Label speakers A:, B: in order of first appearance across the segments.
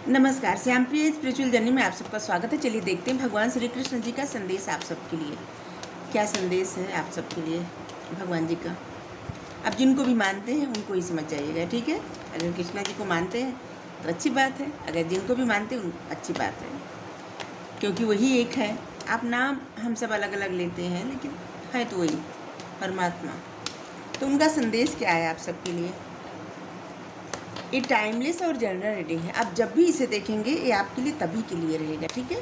A: नमस्कार, श्यामप्रिय spiritual journey में आप सबका स्वागत है। चलिए देखते हैं भगवान श्री कृष्ण जी का संदेश आप सबके लिए। क्या संदेश है आप सबके लिए भगवान जी का? आप जिनको भी मानते हैं उनको ही समझ जाइएगा, ठीक है। अगर कृष्णा जी को मानते हैं तो अच्छी बात है, अगर जिनको भी मानते हैं अच्छी बात है, क्योंकि वही एक है। आप नाम हम सब अलग अलग लेते हैं, लेकिन है तो वही परमात्मा। तो उनका संदेश क्या है आप सबके लिए? ये टाइमलेस और जनरल रीडिंग है। आप जब भी इसे देखेंगे ये आपके लिए तभी के लिए रहेगा, ठीक है।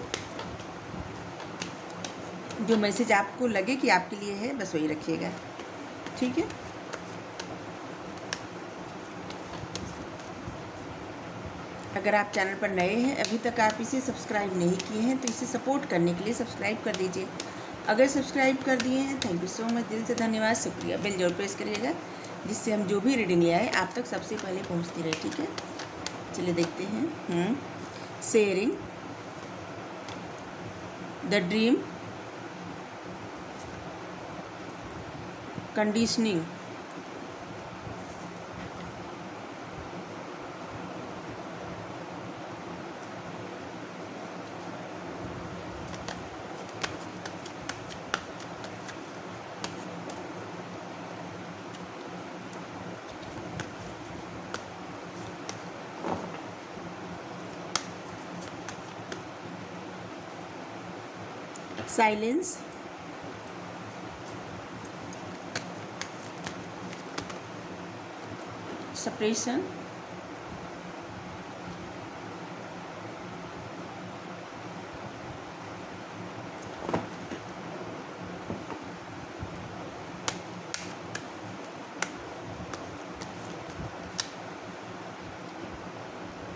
A: जो मैसेज आपको लगे कि आपके लिए है बस वही रखिएगा, ठीक है। अगर आप चैनल पर नए हैं, अभी तक आप इसे सब्सक्राइब नहीं किए हैं, तो इसे सपोर्ट करने के लिए सब्सक्राइब कर दीजिए। अगर सब्सक्राइब कर दिए हैं, थैंक यू सो मच, दिल से धन्यवाद, शुक्रिया। बेल जरूर प्रेस करिएगा, जिससे हम जो भी रीडिंग ले आए आप तक सबसे पहले पहुंचती रहे, ठीक है। चलिए देखते हैं। Sharing the dream, conditioning, silence, separation,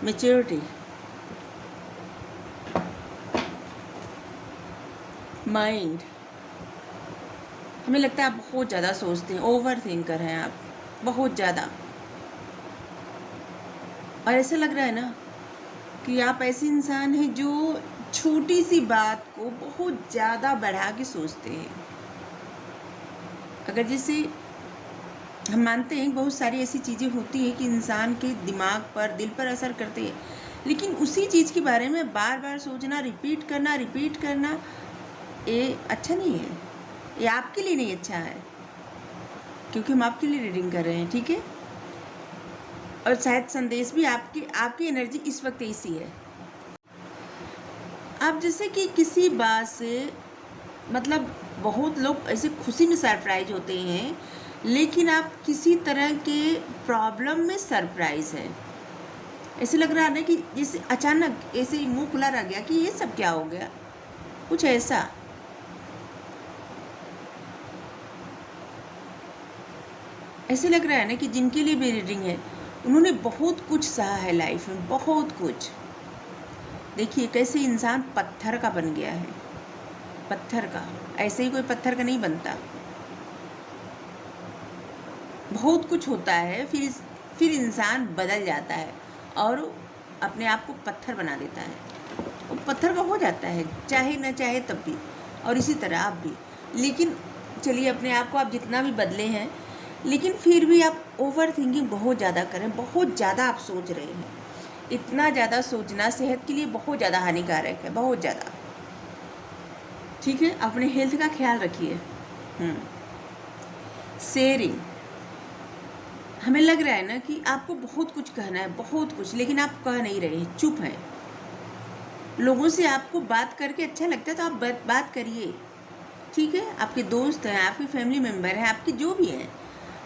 A: maturity, mind. हमें लगता है आप बहुत ज़्यादा सोचते हैं, ओवर थिंकर हैं आप, बहुत ज़्यादा। और ऐसा लग रहा है ना कि आप ऐसे इंसान हैं जो छोटी सी बात को बहुत ज़्यादा बढ़ा के सोचते हैं। अगर जैसे हम मानते हैं बहुत सारी ऐसी चीज़ें होती हैं कि इंसान के दिमाग पर, दिल पर असर करती है, लेकिन उसी चीज़ के बारे में बार बार सोचना, रिपीट करना ये अच्छा नहीं है। ये आपके लिए नहीं अच्छा है, क्योंकि हम आपके लिए रीडिंग कर रहे हैं, ठीक है। और शायद संदेश भी आपकी एनर्जी इस वक्त ऐसी है। आप जैसे कि किसी बात से, मतलब बहुत लोग ऐसे खुशी में सरप्राइज होते हैं, लेकिन आप किसी तरह के प्रॉब्लम में सरप्राइज है। ऐसे लग रहा है ना कि जैसे अचानक ऐसे मुंह खुला रह गया कि ये सब क्या हो गया, कुछ ऐसा। ऐसे लग रहा है ना कि जिनके लिए भी रीडिंग है उन्होंने बहुत कुछ सहा है लाइफ में, बहुत कुछ। देखिए कैसे इंसान पत्थर का बन गया है, पत्थर का। ऐसे ही कोई पत्थर का नहीं बनता। बहुत कुछ होता है, फिर इंसान बदल जाता है और अपने आप को पत्थर बना देता है। वो पत्थर का हो जाता है, चाहे न चाहे तब भी। और इसी तरह आप भी। लेकिन चलिए, अपने आप को आप जितना भी बदले हैं, लेकिन फिर भी आप ओवर थिंकिंग बहुत ज़्यादा करें, बहुत ज़्यादा आप सोच रहे हैं। इतना ज़्यादा सोचना सेहत के लिए बहुत ज़्यादा हानिकारक है, बहुत ज़्यादा, ठीक है। अपने हेल्थ का ख्याल रखिए। शेयरिंग, हमें लग रहा है ना कि आपको बहुत कुछ कहना है, बहुत कुछ, लेकिन आप कह नहीं रहे, चुप हैं। लोगों से आपको बात करके अच्छा लगता है तो आप बात करिए, ठीक है। आपके दोस्त हैं, आपके फैमिली मेम्बर हैं, आपके जो भी हैं,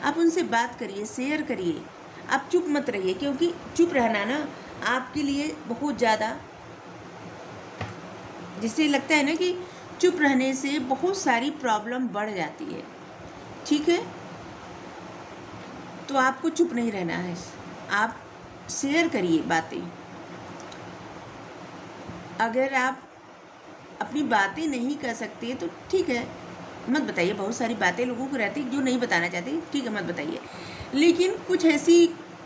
A: आप उनसे बात करिए, शेयर करिए। आप चुप मत रहिए, क्योंकि चुप रहना ना आपके लिए बहुत ज़्यादा, जिससे लगता है ना कि चुप रहने से बहुत सारी प्रॉब्लम बढ़ जाती है, ठीक है। तो आपको चुप नहीं रहना है, आप शेयर करिए बातें। अगर आप अपनी बातें नहीं कर सकते तो ठीक है, मत बताइए। बहुत सारी बातें लोगों को रहती जो नहीं बताना चाहते, ठीक है, मत बताइए। लेकिन कुछ ऐसी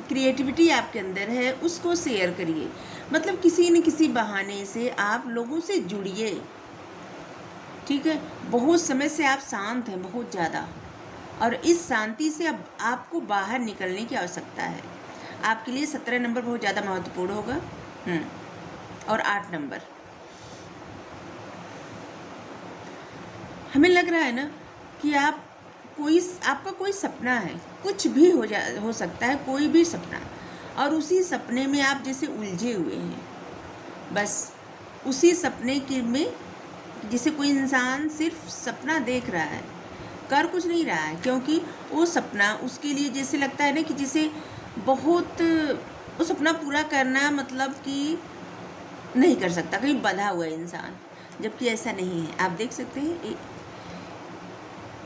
A: क्रिएटिविटी आपके अंदर है, उसको शेयर करिए। मतलब किसी न किसी बहाने से आप लोगों से जुड़िए, ठीक है। बहुत समय से आप शांत हैं, बहुत ज़्यादा, और इस शांति से अब आपको बाहर निकलने की आवश्यकता है। आपके लिए 17 नंबर बहुत ज़्यादा महत्वपूर्ण होगा। और 8 नंबर। हमें लग रहा है ना कि आपका कोई सपना है, कुछ भी हो सकता है, कोई भी सपना, और उसी सपने में आप जैसे उलझे हुए हैं। बस उसी सपने के में जैसे कोई इंसान सिर्फ सपना देख रहा है, कर कुछ नहीं रहा है, क्योंकि वो सपना उसके लिए जैसे लगता है ना कि जैसे बहुत वो सपना पूरा करना मतलब कि नहीं कर सकता, कहीं बंधा हुआ है इंसान, जबकि ऐसा नहीं है। आप देख सकते हैं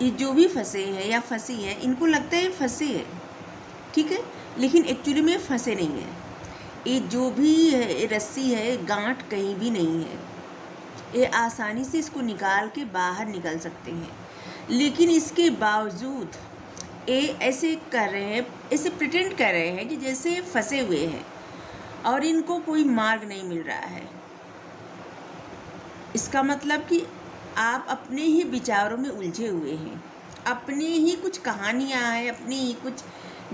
A: ये जो भी फंसे हैं या फंसी हैं, इनको लगता है फंसे है, ठीक है, लेकिन एक्चुअली में फंसे नहीं है। ये जो भी है रस्सी है, गांठ कहीं भी नहीं है, ये आसानी से इसको निकाल के बाहर निकल सकते हैं, लेकिन इसके बावजूद ये ऐसे कर रहे हैं, ऐसे प्रिटेंड कर रहे हैं कि जैसे फंसे हुए हैं और इनको कोई मार्ग नहीं मिल रहा है। इसका मतलब कि आप अपने ही विचारों में उलझे हुए हैं, अपनी ही कुछ कहानियाँ हैं, अपनी ही कुछ,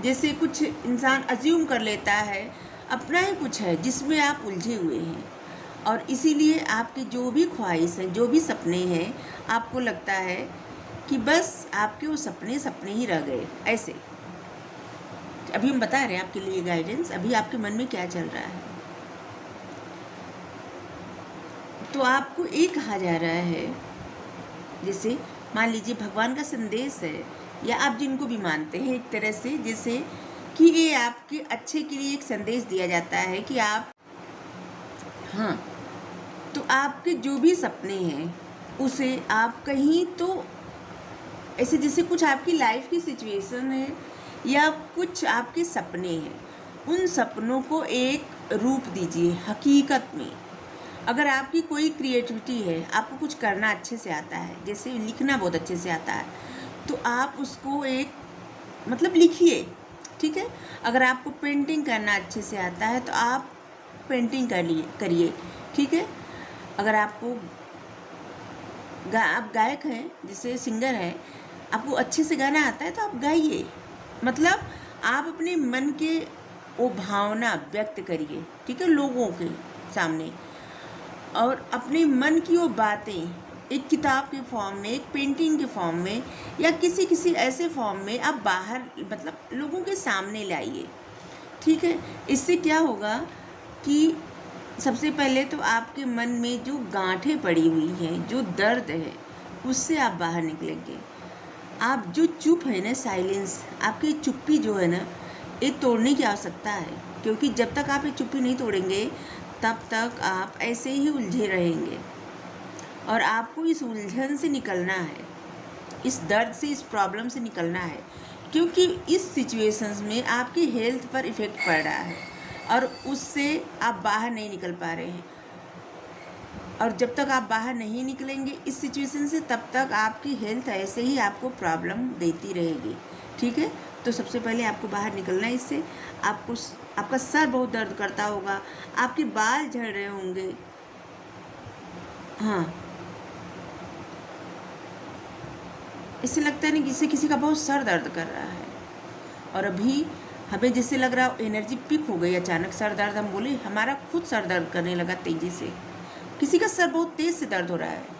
A: जैसे कुछ इंसान अज्यूम कर लेता है, अपना ही कुछ है जिसमें आप उलझे हुए हैं, और इसीलिए आपके जो भी ख्वाहिश हैं, जो भी सपने हैं, आपको लगता है कि बस आपके वो सपने ही रह गए। ऐसे अभी हम बता रहे हैं आपके लिए गाइडेंस, अभी आपके मन में क्या चल रहा है। तो आपको ये कहा जा रहा है, जैसे मान लीजिए भगवान का संदेश है, या आप जिनको भी मानते हैं एक तरह से, जैसे कि ये आपके अच्छे के लिए एक संदेश दिया जाता है कि आप, हाँ, तो आपके जो भी सपने हैं उसे आप कहीं तो ऐसे जैसे कुछ आपकी लाइफ की सिचुएशन है या कुछ आपके सपने हैं, उन सपनों को एक रूप दीजिए हकीकत में। अगर आपकी कोई क्रिएटिविटी है, आपको कुछ करना अच्छे से आता है, जैसे लिखना बहुत अच्छे से आता है, तो आप उसको एक मतलब लिखिए, ठीक है। अगर आपको पेंटिंग करना अच्छे से आता है तो आप पेंटिंग करिए, ठीक है। अगर आपको आप गायक हैं, जैसे सिंगर हैं, आपको अच्छे से गाना आता है तो आप गाइए। मतलब आप अपने मन के वो भावना व्यक्त करिए, ठीक है, लोगों के सामने, और अपने मन की वो बातें एक किताब के फॉर्म में, एक पेंटिंग के फॉर्म में, या किसी ऐसे फॉर्म में आप बाहर मतलब लोगों के सामने लाइए, ठीक है। इससे क्या होगा कि सबसे पहले तो आपके मन में जो गांठें पड़ी हुई हैं, जो दर्द है, उससे आप बाहर निकलेंगे। आप जो चुप है ना, साइलेंस, आपकी चुप्पी जो है ना, ये तोड़ने की आवश्यकता है, क्योंकि जब तक आप ये चुप्पी नहीं तोड़ेंगे तब तक आप ऐसे ही उलझे रहेंगे, और आपको इस उलझन से निकलना है, इस दर्द से, इस प्रॉब्लम से निकलना है, क्योंकि इस सिचुएशंस में आपकी हेल्थ पर इफ़ेक्ट पड़ रहा है और उससे आप बाहर नहीं निकल पा रहे हैं। और जब तक आप बाहर नहीं निकलेंगे इस सिचुएशन से, तब तक आपकी हेल्थ ऐसे ही आपको प्रॉब्लम देती रहेगी, ठीक है। तो सबसे पहले आपको बाहर निकलना है इससे। आपका सर बहुत दर्द करता होगा, आपके बाल झड़ रहे होंगे, हाँ, इससे लगता है ना कि किसी का बहुत सर दर्द कर रहा है, और अभी हमें जैसे लग रहा एनर्जी पिक हो गई, अचानक सर दर्द, हम बोले हमारा खुद सर दर्द करने लगा तेज़ी से, किसी का सर बहुत तेज़ से दर्द हो रहा है,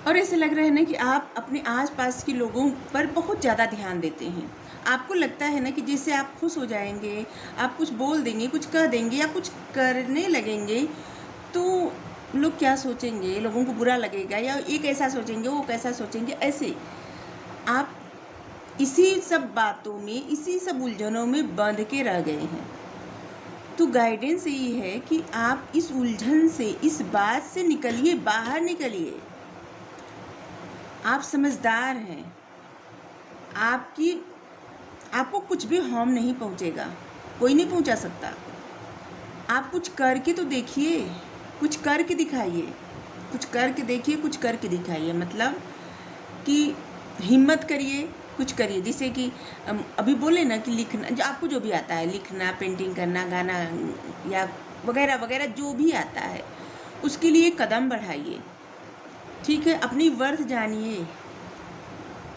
A: और ऐसे लग रहा है ना कि आप अपने आसपास के लोगों पर बहुत ज़्यादा ध्यान देते हैं। आपको लगता है ना कि जैसे आप खुश हो जाएंगे, आप कुछ बोल देंगे, कुछ कह देंगे या कुछ करने लगेंगे तो लोग क्या सोचेंगे, लोगों को बुरा लगेगा, या ये कैसा सोचेंगे, वो कैसा सोचेंगे, ऐसे आप इसी सब बातों में, इसी सब उलझनों में बंध के रह गए हैं। तो गाइडेंस यही है कि आप इस उलझन से, इस बात से निकलिए, बाहर निकलिए। आप समझदार हैं, आपको कुछ भी हार्म नहीं पहुंचेगा, कोई नहीं पहुंचा सकता। आप कुछ करके तो देखिए, कुछ करके दिखाइए, कुछ करके देखिए, कुछ करके दिखाइए, मतलब कि हिम्मत करिए, कुछ करिए। जैसे कि अभी बोले ना कि लिखना, जो आपको जो भी आता है, लिखना, पेंटिंग करना, गाना या वगैरह वगैरह जो भी आता है, उसके लिए कदम बढ़ाइए, ठीक है। अपनी वर्थ जानिए,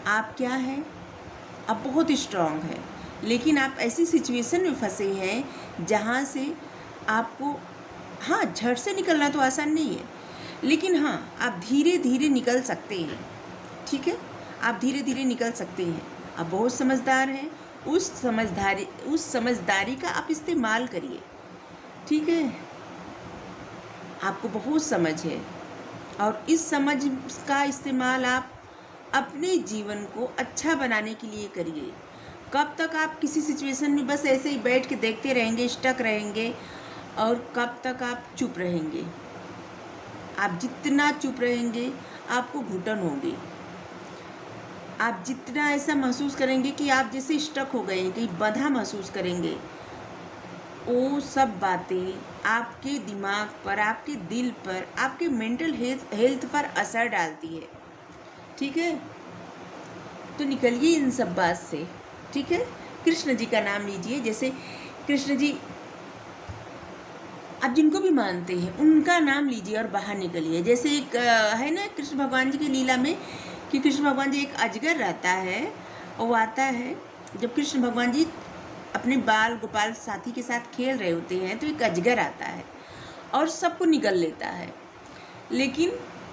A: आप क्या हैं, आप बहुत स्ट्रांग हैं, लेकिन आप ऐसी सिचुएशन में फंसे हैं जहाँ से आपको, हाँ, झट से निकलना तो आसान नहीं है, लेकिन हाँ, आप धीरे धीरे निकल सकते हैं। ठीक है, आप धीरे धीरे निकल सकते हैं। आप बहुत समझदार हैं, उस समझदारी का आप इस्तेमाल करिए। ठीक है, आपको बहुत समझ है और इस समझ का इस्तेमाल आप अपने जीवन को अच्छा बनाने के लिए करिए। कब तक आप किसी सिचुएशन में बस ऐसे ही बैठ के देखते रहेंगे, स्टक रहेंगे, और कब तक आप चुप रहेंगे? आप जितना चुप रहेंगे आपको घुटन होगी। आप जितना ऐसा महसूस करेंगे कि आप जैसे स्टक हो गए हैं, कहीं बंधा महसूस करेंगे, वो सब बातें आपके दिमाग पर, आपके दिल पर, आपके मेंटल हेल्थ पर असर डालती है। ठीक है, तो निकलिए इन सब बात से। ठीक है, कृष्ण जी का नाम लीजिए। जैसे कृष्ण जी, आप जिनको भी मानते हैं उनका नाम लीजिए और बाहर निकलिए। जैसे एक है ना कृष्ण भगवान जी की लीला में कि कृष्ण भगवान जी, एक अजगर रहता है, वो आता है जब कृष्ण भगवान जी अपने बाल गोपाल साथी के साथ खेल रहे होते हैं, तो एक अजगर आता है और सबको निगल लेता है। लेकिन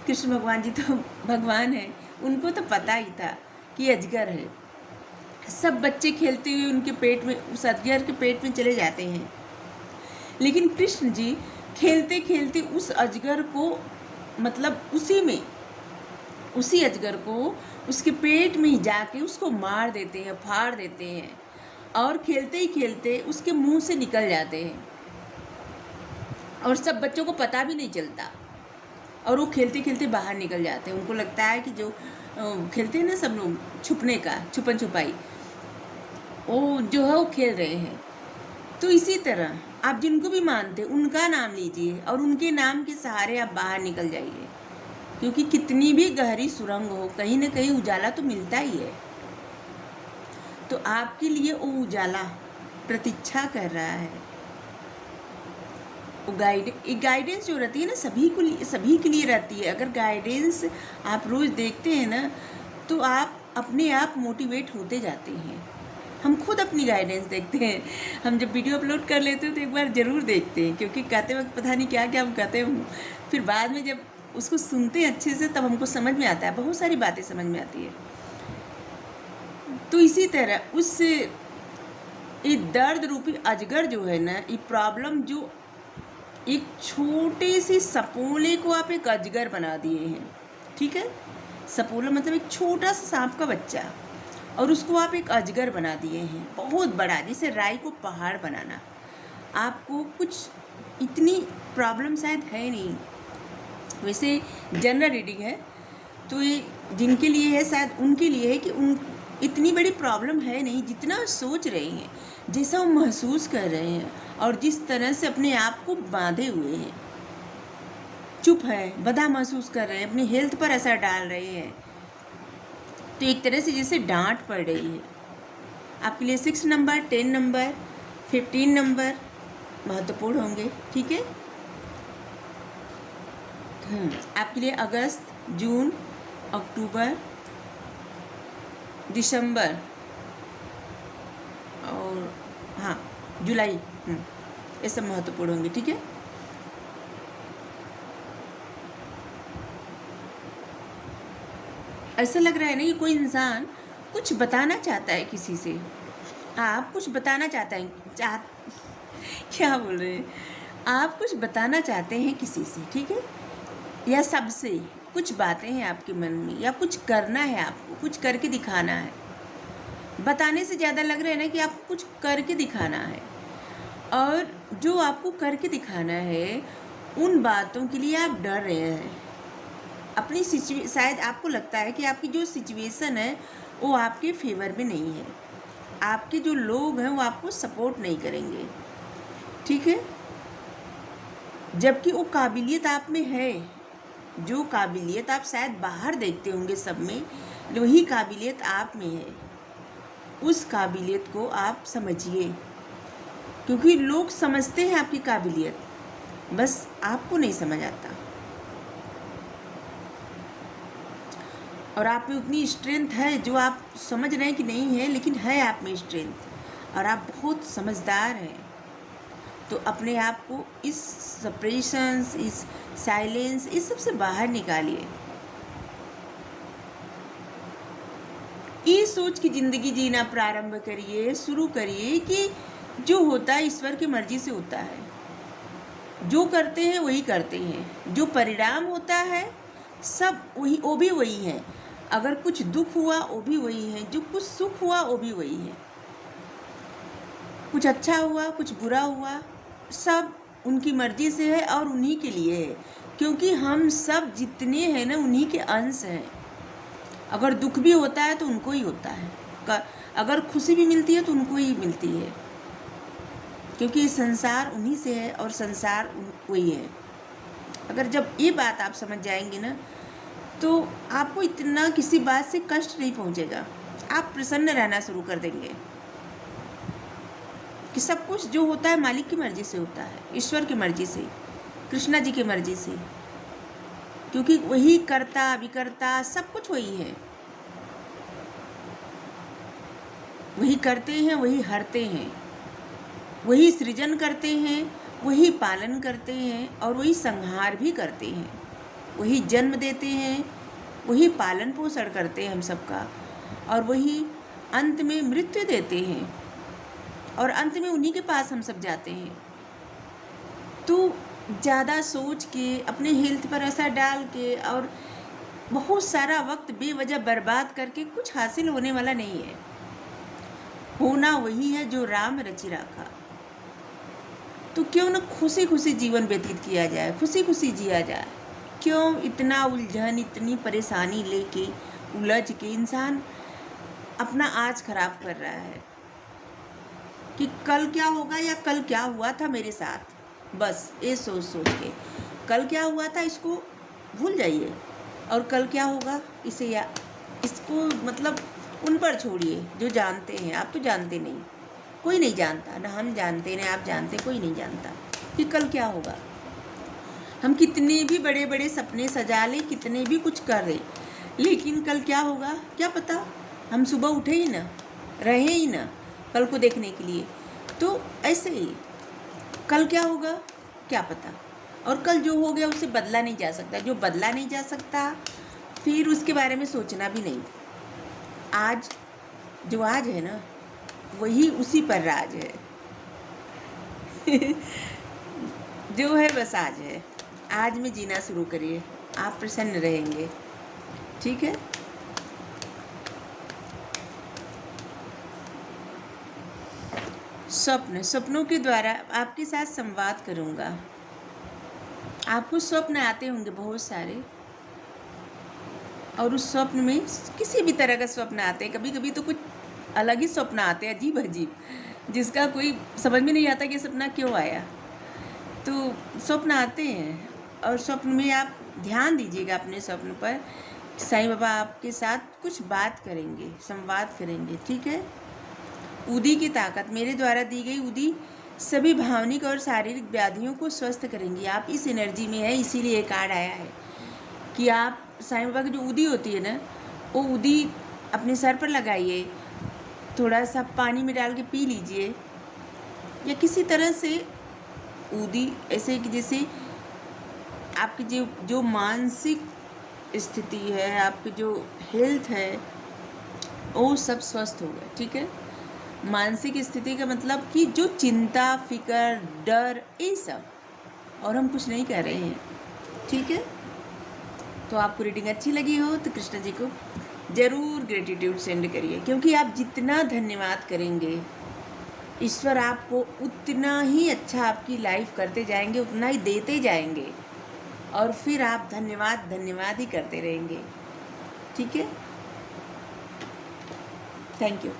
A: कृष्ण भगवान जी तो भगवान है, उनको तो पता ही था कि अजगर है। सब बच्चे खेलते हुए उनके पेट में, उस अजगर के पेट में चले जाते हैं। लेकिन कृष्ण जी खेलते खेलते उस अजगर को, मतलब उसी अजगर को उसके पेट में ही जाके उसको मार देते हैं, फाड़ देते हैं, और खेलते ही खेलते उसके मुंह से निकल जाते हैं और सब बच्चों को पता भी नहीं चलता, और वो खेलते खेलते बाहर निकल जाते हैं। उनको लगता है कि जो खेलते हैं ना सब लोग छुपने का, छुपन छुपाई, वो जो है वो खेल रहे हैं। तो इसी तरह आप जिनको भी मानते हैं उनका नाम लीजिए और उनके नाम के सहारे आप बाहर निकल जाइए, क्योंकि कितनी भी गहरी सुरंग हो, कहीं ना कहीं उजाला तो मिलता ही है। तो आपके लिए वो उजाला प्रतीक्षा कर रहा है। वो गाइडेंस जो रहती है ना, सभी के लिए रहती है। अगर गाइडेंस आप रोज़ देखते हैं ना, तो आप अपने आप मोटिवेट होते जाते हैं। हम खुद अपनी गाइडेंस देखते हैं। हम जब वीडियो अपलोड कर लेते हैं तो एक बार ज़रूर देखते हैं, क्योंकि कहते वक्त पता नहीं क्या क्या हम कहते हैं, फिर बाद में जब उसको सुनते हैं अच्छे से, तब हमको समझ में आता है, बहुत सारी बातें समझ में आती है। तो इसी तरह उस ये दर्द रूपी अजगर जो है ना, ये प्रॉब्लम, जो एक छोटे से सपोले को आप एक अजगर बना दिए हैं। ठीक है, सपोला मतलब एक छोटा सा सांप का बच्चा, और उसको आप एक अजगर बना दिए हैं बहुत बड़ा, जैसे राई को पहाड़ बनाना। आपको कुछ इतनी प्रॉब्लम शायद है नहीं, वैसे जनरल रीडिंग है, तो ये जिनके लिए है शायद उनके लिए है कि उन इतनी बड़ी प्रॉब्लम है नहीं, जितना सोच रहे हैं, जैसा वो महसूस कर रहे हैं, और जिस तरह से अपने आप को बांधे हुए हैं, चुप है, बंधा महसूस कर रहे हैं, अपनी हेल्थ पर असर डाल रहे हैं। तो एक तरह से जैसे डांट पड़ रही है। आपके लिए 6 नंबर, 10 नंबर, 15 नंबर महत्वपूर्ण होंगे। ठीक है, आपके लिए अगस्त, जून, अक्टूबर, दिसंबर और हाँ जुलाई, ये सब महत्वपूर्ण होंगे। ठीक है, ऐसा लग रहा है ना कि कोई इंसान कुछ बताना चाहता है किसी से। आप कुछ बताना चाहते हैं, क्या बोल रहे हैं, आप कुछ बताना चाहते हैं किसी से। ठीक है, या सबसे कुछ बातें हैं आपके मन में, या कुछ करना है, आपको कुछ करके दिखाना है। बताने से ज़्यादा लग रहा है ना कि आपको कुछ करके दिखाना है, और जो आपको करके दिखाना है, उन बातों के लिए आप डर रहे हैं। अपनी शायद आपको लगता है कि आपकी जो सिचुएशन है वो आपके फेवर में नहीं है, आपके जो लोग हैं वो आपको सपोर्ट नहीं करेंगे। ठीक है, जबकि वो काबिलियत आप में है, जो काबिलियत आप शायद बाहर देखते होंगे सब में, वही काबिलियत आप में है। उस काबिलियत को आप समझिए, क्योंकि लोग समझते हैं आपकी काबिलियत, बस आपको नहीं समझ आता। और आप में उतनी स्ट्रेंथ है जो आप समझ रहे हैं कि नहीं है, लेकिन है आप में स्ट्रेंथ, और आप बहुत समझदार हैं। तो अपने आप को इस सप्रेशंस, इस साइलेंस, इस सब से बाहर निकालिए। ये सोच की ज़िंदगी जीना प्रारंभ करिए, शुरू करिए कि जो होता है ईश्वर की मर्जी से होता है। जो करते हैं वही करते हैं, जो परिणाम होता है सब वही, वो भी वही है। अगर कुछ दुख हुआ वो भी वही है, जो कुछ सुख हुआ वो भी वही है। कुछ अच्छा हुआ, कुछ बुरा हुआ, सब उनकी मर्जी से है और उन्हीं के लिए है, क्योंकि हम सब जितने हैं ना उन्हीं के अंश हैं। अगर दुख भी होता है तो उनको ही होता है, अगर खुशी भी मिलती है तो उनको ही मिलती है, क्योंकि संसार उन्हीं से है और संसार वही है। अगर जब ये बात आप समझ जाएंगे ना तो आपको इतना किसी बात से कष्ट नहीं पहुंचेगा। आप प्रसन्न रहना शुरू कर देंगे कि सब कुछ जो होता है मालिक की मर्जी से होता है, ईश्वर की मर्जी से, कृष्णा जी की मर्जी से, क्योंकि वही करता विकर्ता सब कुछ वही है। वही करते हैं, वही हरते हैं, वही सृजन करते हैं, वही पालन करते हैं और वही संहार भी करते हैं। वही जन्म देते हैं, वही पालन पोषण करते हैं हम सबका, और वही अंत में मृत्यु देते हैं और अंत में उन्हीं के पास हम सब जाते हैं। तो ज़्यादा सोच के, अपने हेल्थ पर असर डाल के और बहुत सारा वक्त बेवजह बर्बाद करके कुछ हासिल होने वाला नहीं है। होना वही है जो राम रचि राखा। तो क्यों न खुशी खुशी जीवन व्यतीत किया जाए, खुशी खुशी जिया जाए। क्यों इतना उलझन, इतनी परेशानी लेके उलझ के इंसान अपना आज खराब कर रहा है कि कल क्या होगा या कल क्या हुआ था मेरे साथ। बस ये सोच सोच के कल क्या हुआ था इसको भूल जाइए, और कल क्या होगा इसे या इसको मतलब उन पर छोड़िए जो जानते हैं। आप तो जानते नहीं, कोई नहीं जानता, ना हम जानते ना आप जानते, कोई नहीं जानता कि कल क्या होगा। हम कितने भी बड़े बड़े सपने सजा लें, कितने भी कुछ कर रहे, लेकिन कल क्या होगा क्या पता। हम सुबह उठे ही ना, रहे ही ना कल को देखने के लिए। तो ऐसे ही कल क्या होगा क्या पता, और कल जो हो गया उसे बदला नहीं जा सकता। जो बदला नहीं जा सकता फिर उसके बारे में सोचना भी नहीं। आज जो आज है ना वही उसी पर राज है जो है बस आज है। आज में जीना शुरू करिए, आप प्रसन्न रहेंगे। ठीक है। सपनों के द्वारा आपके साथ संवाद करूँगा। आपको स्वप्न आते होंगे बहुत सारे, और उस स्वप्न में किसी भी तरह का स्वप्न आते हैं। कभी कभी तो कुछ अलग ही स्वप्न आते हैं, अजीब अजीब, जिसका कोई समझ में नहीं आता कि सपना क्यों आया। तो स्वप्न आते हैं, और स्वप्न में आप ध्यान दीजिएगा अपने स्वप्न पर। साईं बाबा आपके साथ कुछ बात करेंगे, संवाद करेंगे। ठीक है। उदी की ताकत, मेरे द्वारा दी गई उदी सभी भावनिक और शारीरिक व्याधियों को स्वस्थ करेंगी। आप इस एनर्जी में है, इसीलिए ये कार्ड आया है कि आप साईं बाबा की जो उदी होती है ना, वो उदी अपने सर पर लगाइए, थोड़ा सा पानी में डाल के पी लीजिए, या किसी तरह से उदी ऐसे कि जैसे आपकी जो मानसिक स्थिति है, आपकी जो हेल्थ है, वो सब स्वस्थ होगा। ठीक है। मानसिक स्थिति का मतलब कि जो चिंता, फिक्र, डर, ये सब, और हम कुछ नहीं कर रहे हैं। ठीक है। तो आपको रीडिंग अच्छी लगी हो तो कृष्ण जी को ज़रूर ग्रेटिट्यूड सेंड करिए, क्योंकि आप जितना धन्यवाद करेंगे ईश्वर आपको उतना ही अच्छा आपकी लाइफ करते जाएंगे, उतना ही देते जाएंगे, और फिर आप धन्यवाद धन्यवाद ही करते रहेंगे। ठीक है। Thank you.